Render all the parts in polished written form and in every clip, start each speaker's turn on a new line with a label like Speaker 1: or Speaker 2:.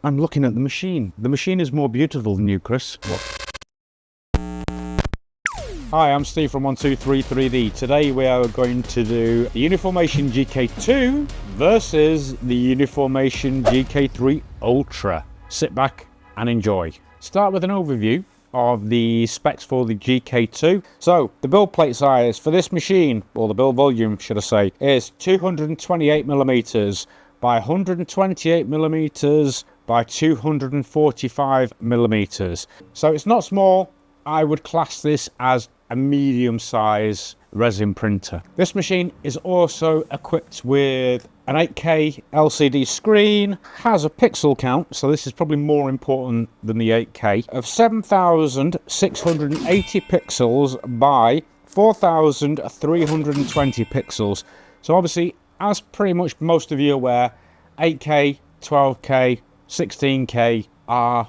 Speaker 1: I'm looking at the machine. The machine is more beautiful than you, Chris. What? Hi, I'm Steve from 1233D. Today we are going to do the UniFormation GK2 versus the UniFormation GK3 Ultra. Sit back and enjoy. Start with an overview of the specs for the GK2. So the build plate size for this machine, or the build volume should I say, is 228mm by 128mm by 245mm. So it's not small. I would class this as a medium size resin printer. This machine is also equipped with an 8K LCD screen, has a pixel count, so this is probably more important than the 8K, of 7,680 pixels by 4,320 pixels. So obviously, as pretty much most of you are aware, 8K, 12K, 16K are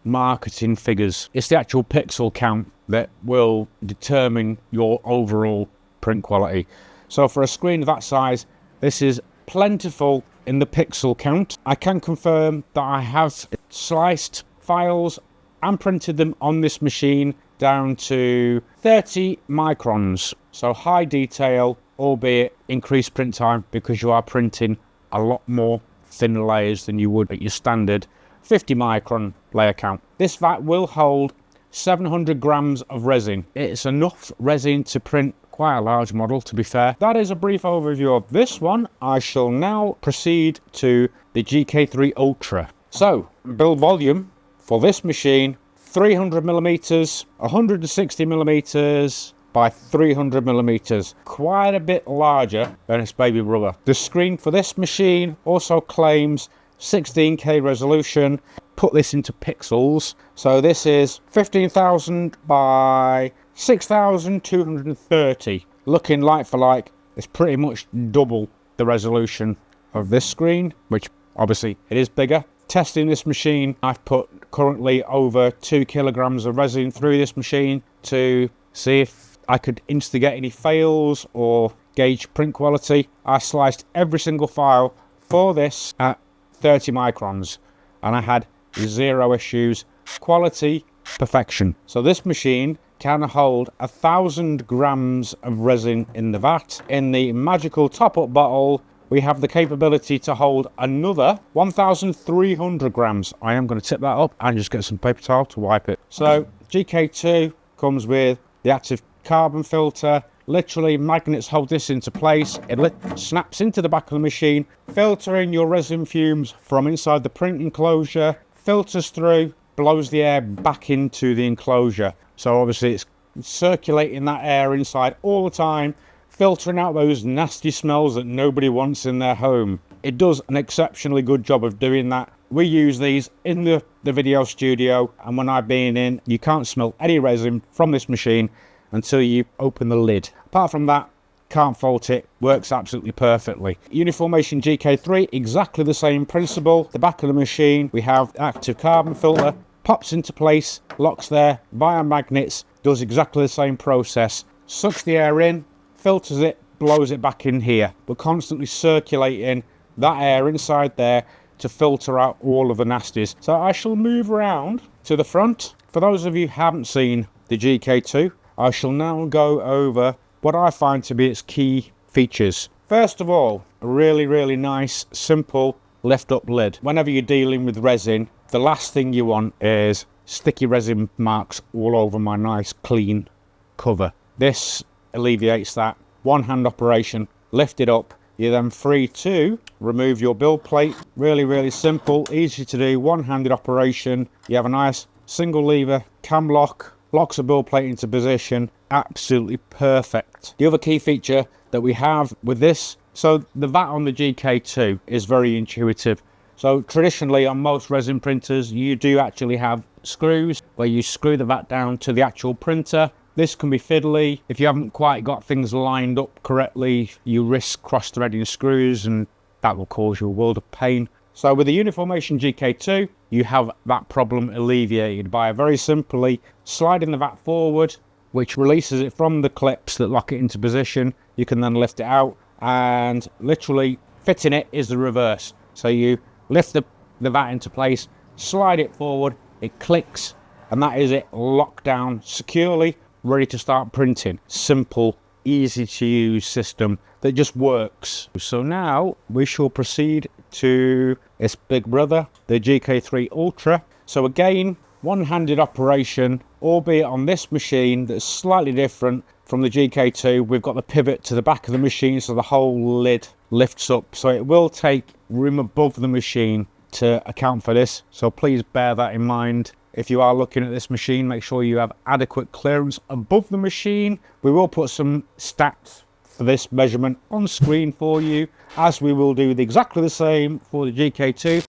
Speaker 1: marketing figures. It's the actual pixel count that will determine your overall print quality. So for a screen of that size, this is plentiful in the pixel count. I can confirm that I have sliced files and printed them on this machine down to 30 microns. So high detail, albeit increased print time, because you are printing a lot more thinner layers than you would at your standard 50 micron layer count. This vat will hold 700 grams of resin. It's enough resin to print quite a large model, to be fair. That is a brief overview of this one. I shall now proceed to the GK3 Ultra. So, build volume for this machine, 300mm, 160mm by 300mm. Quite a bit larger than its baby brother. The screen for this machine also claims 16K resolution. Put this into pixels, so this is 15,000 by 6,230. Looking like for like, it's pretty much double the resolution of this screen, which obviously it is bigger. Testing this machine, I've put currently over 2 kilograms of resin through this machine to see if I could instigate any fails or gauge print quality. I sliced every single file for this at 30 microns and I had zero issues. Quality, perfection. So this machine can hold 1,000 grams of resin in the vat. In the magical top-up bottle, we have the capability to hold another 1,300 grams. I am going to tip that up and just get some paper towel to wipe it. So GK2 comes with the active carbon filter. Literally, magnets hold this into place. It snaps into the back of the machine, filtering your resin fumes from inside the print enclosure, filters through, blows the air back into the enclosure. So obviously it's circulating that air inside all the time, filtering out those nasty smells that nobody wants in their home. It does an exceptionally good job of doing that. We use these in the video studio, and when I've been in, you can't smell any resin from this machine until you open the lid. Apart from that, can't fault it, works absolutely perfectly. UniFormation GK3, exactly the same principle. The back of the machine, we have active carbon filter, pops into place, locks there via magnets, does exactly the same process. Sucks the air in, filters it, blows it back in here. We're constantly circulating that air inside there to filter out all of the nasties. So I shall move around to the front. For those of you who haven't seen the GK2, I shall now go over what I find to be its key features. First of all, a really nice, simple lift-up lid. Whenever you're dealing with resin, the last thing you want is sticky resin marks all over my nice, clean cover. This alleviates that. One-hand operation, lift it up. You're then free to remove your build plate. Really simple, easy to do, one-handed operation. You have a nice single lever cam lock, locks the build plate into position. Absolutely perfect. The other key feature that we have with this, so the vat on the GK2 is very intuitive. So traditionally on most resin printers, you do actually have screws where you screw the vat down to the actual printer. This can be fiddly. If you haven't quite got things lined up correctly, you risk cross-threading screws and that will cause you a world of pain. So with the UniFormation GK2, you have that problem alleviated by very simply sliding the vat forward, which releases it from the clips that lock it into position. You can then lift it out, and literally fitting it is the reverse. So you lift the the vat into place, slide it forward, it clicks, and that is it, locked down securely, ready to start printing. Simple, easy to use system that just works. So now we shall proceed to its big brother, the GK3 Ultra. So again, one-handed operation, albeit on this machine that's slightly different from the GK2. We've got the pivot to the back of the machine, so the whole lid lifts up, so it will take room above the machine to account for this, so please bear that in mind. If you are looking at this machine, make sure you have adequate clearance above the machine. We will put some stats for this measurement on screen for you, as we will do exactly the same for the GK2.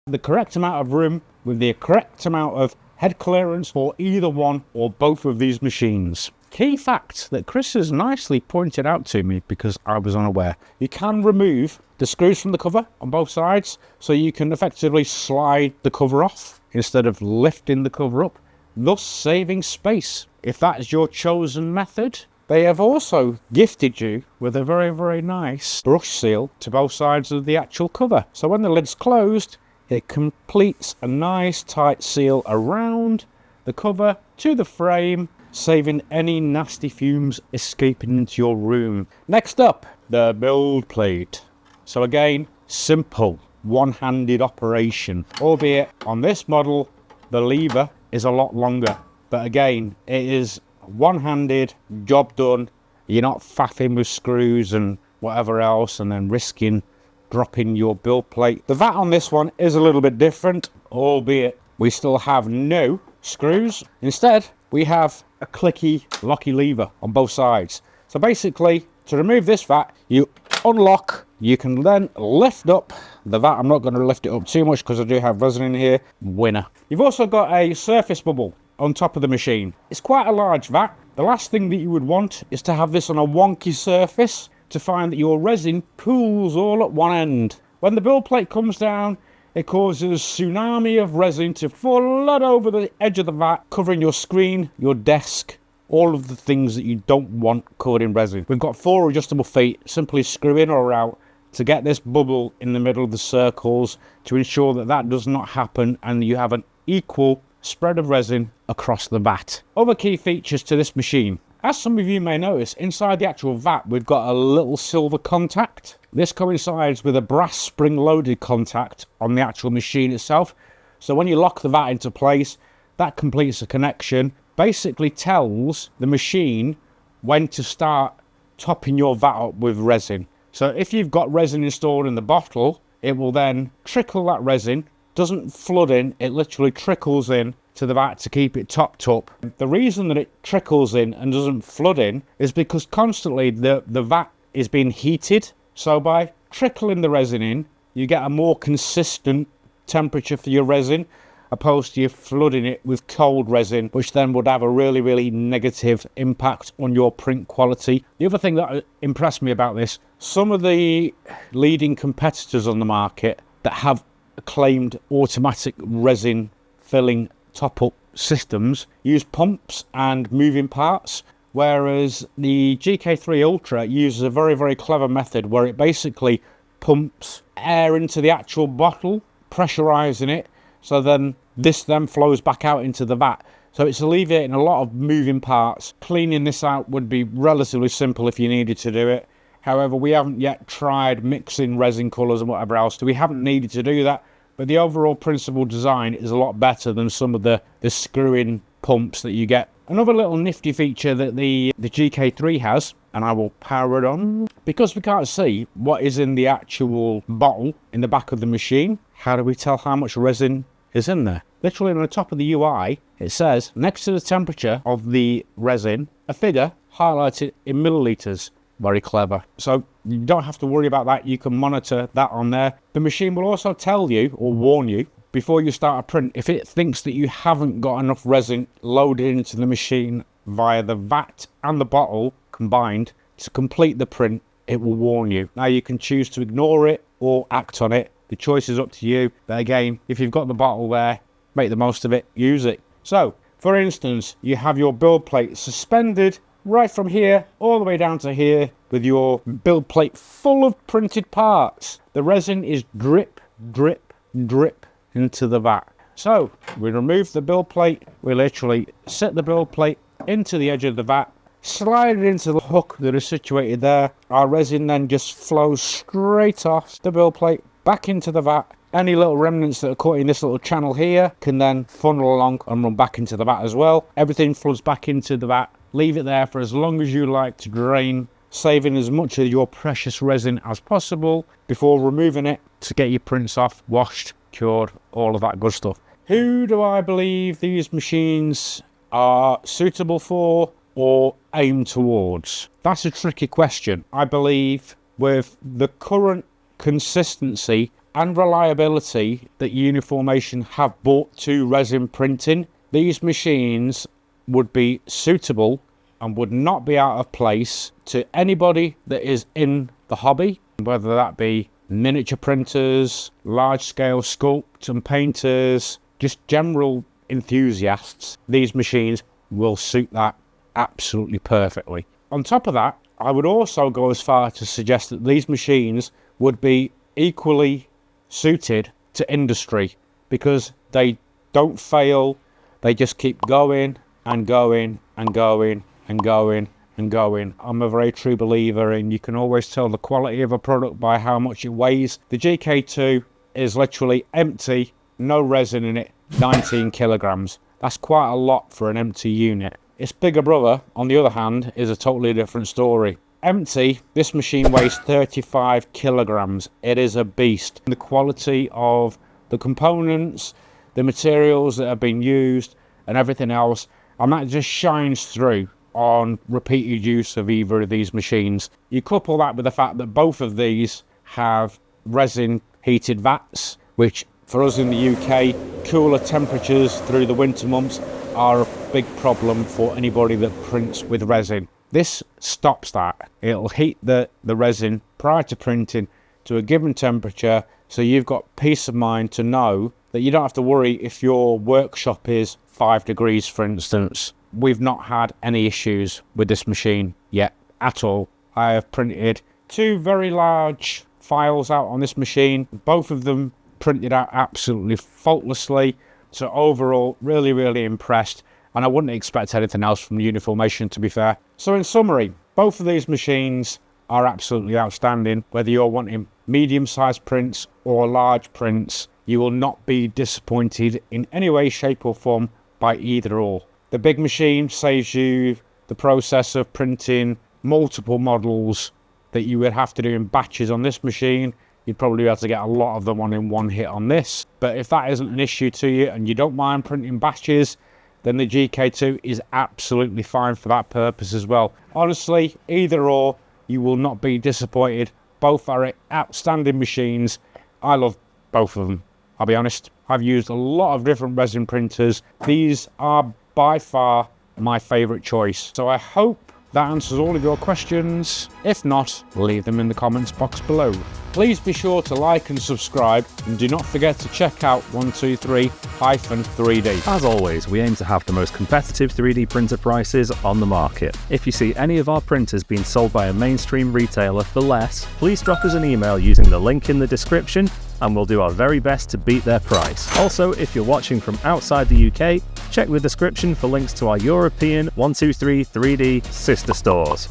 Speaker 1: The correct amount of room with the correct amount of head clearance for either one or both of these machines. Key fact that Chris has nicely pointed out to me because I was unaware. You can remove the screws from the cover on both sides, so you can effectively slide the cover off instead of lifting the cover up, thus saving space. If that is your chosen method, they have also gifted you with a very, very nice brush seal to both sides of the actual cover. So when the lid's closed, it completes a nice tight seal around the cover to the frame, saving any nasty fumes escaping into your room. Next up, the build plate. So again, simple, one-handed operation, albeit on this model, the lever is a lot longer. But again, it is one-handed, job done. You're not faffing with screws and whatever else and then risking dropping your build plate. The vat on this one is a little bit different, albeit we still have no screws. Instead, we have a clicky, locky lever on both sides. So basically, to remove this vat, you unlock, you can then lift up the vat. I'm not going to lift it up too much because I do have resin in here. Winner. You've also got a surface bubble on top of the machine. It's quite a large vat. The last thing that you would want is to have this on a wonky surface to find that your resin pools all at one end. When the build plate comes down, it causes a tsunami of resin to flood over the edge of the vat, covering your screen, your desk, all of the things that you don't want covered in resin. We've got 4 adjustable feet. Simply screw in or out to get this bubble in the middle of the circles to ensure that that does not happen and you have an equal spread of resin across the vat. Other key features to this machine. As some of you may notice, inside the actual vat, we've got a little silver contact. This coincides with a brass spring-loaded contact on the actual machine itself. So when you lock the vat into place, that completes a connection, basically tells the machine when to start topping your vat up with resin. So if you've got resin installed in the bottle, it will then trickle that resin, doesn't flood in, it literally trickles in to the vat to keep it topped up. The reason that it trickles in and doesn't flood in is because constantly the vat is being heated. So by trickling the resin in, you get a more consistent temperature for your resin, opposed to you flooding it with cold resin, which then would have a really, really negative impact on your print quality. The other thing that impressed me about this, some of the leading competitors on the market that have claimed automatic resin filling top-up systems use pumps and moving parts, whereas the GK3 Ultra uses a very, very clever method where it basically pumps air into the actual bottle, pressurizing it, so then this then flows back out into the vat. So it's alleviating a lot of moving parts. Cleaning this out would be relatively simple if you needed to do it. However, we haven't yet tried mixing resin colours and whatever else, so we haven't needed to do that. But the overall principle design is a lot better than some of the screw-in pumps that you get. Another little nifty feature that the GK3 has, and I will power it on, because we can't see what is in the actual bottle in the back of the machine. How do we tell how much resin is in there? Literally on the top of the UI, it says, next to the temperature of the resin, a figure highlighted in millilitres. Very clever. So you don't have to worry about that. You can monitor that on there. The machine will also tell you or warn you before you start a print if it thinks that you haven't got enough resin loaded into the machine via the vat and the bottle combined to complete the print. It will warn you. Now you can choose to ignore it or act on it. The choice is up to you. But again, if you've got the bottle there, make the most of it. Use it. So for instance, you have your build plate suspended right from here all the way down to here with your build plate full of printed parts. The resin is drip, drip, drip into the vat. So we remove the build plate, we literally set the build plate into the edge of the vat, slide it into the hook that is situated there. Our resin then just flows straight off the build plate, back into the vat. Any little remnants that are caught in this little channel here can then funnel along and run back into the vat as well. Everything floods back into the vat. Leave it there for as long as you like to drain, saving as much of your precious resin as possible before removing it to get your prints off, washed, cured, all of that good stuff. Who do I believe these machines are suitable for or aimed towards? That's a tricky question. I believe with the current consistency and reliability that UniFormation have brought to resin printing, these machines would be suitable and would not be out of place to anybody that is in the hobby, whether that be miniature printers, large-scale sculpt and painters, just general enthusiasts. These machines will suit that absolutely perfectly. On top of that, I would also go as far to suggest that these machines would be equally suited to industry because they don't fail. They just keep going and going and going and going and going. I'm a very true believer in you can always tell the quality of a product by how much it weighs. The GK2 is literally empty, no resin in it, 19 kilograms. That's quite a lot for an empty unit. Its bigger brother, on the other hand, is a totally different story. Empty, this machine weighs 35 kilograms. It is a beast. The quality of the components, the materials that have been used and everything else, and that just shines through on repeated use of either of these machines. You couple that with the fact that both of these have resin heated vats, which for us in the UK, cooler temperatures through the winter months are a big problem for anybody that prints with resin. This stops that. It'll heat the resin prior to printing to a given temperature, so you've got peace of mind to know that you don't have to worry if your workshop is 5 degrees, for instance. We've not had any issues with this machine yet at all. I have printed 2 very large files out on this machine. Both of them printed out absolutely faultlessly. So overall, really, really impressed. And I wouldn't expect anything else from UniFormation, to be fair. So in summary, both of these machines are absolutely outstanding. Whether you're wanting medium-sized prints or large prints, you will not be disappointed in any way, shape or form by either or. The big machine saves you the process of printing multiple models that you would have to do in batches on this machine. You'd probably be able to get a lot of them on in one hit on this. But if that isn't an issue to you and you don't mind printing batches, then the GK2 is absolutely fine for that purpose as well. Honestly, either or, you will not be disappointed. Both are outstanding machines. I love both of them, I'll be honest. I've used a lot of different resin printers. These are by far my favourite choice. So I hope that answers all of your questions. If not, leave them in the comments box below. Please be sure to like and subscribe, and do not forget to check out 123-3D.
Speaker 2: As always, we aim to have the most competitive 3D printer prices on the market. If you see any of our printers being sold by a mainstream retailer for less, please drop us an email using the link in the description and we'll do our very best to beat their price. Also, if you're watching from outside the UK, check the description for links to our European 123-3D sister stores.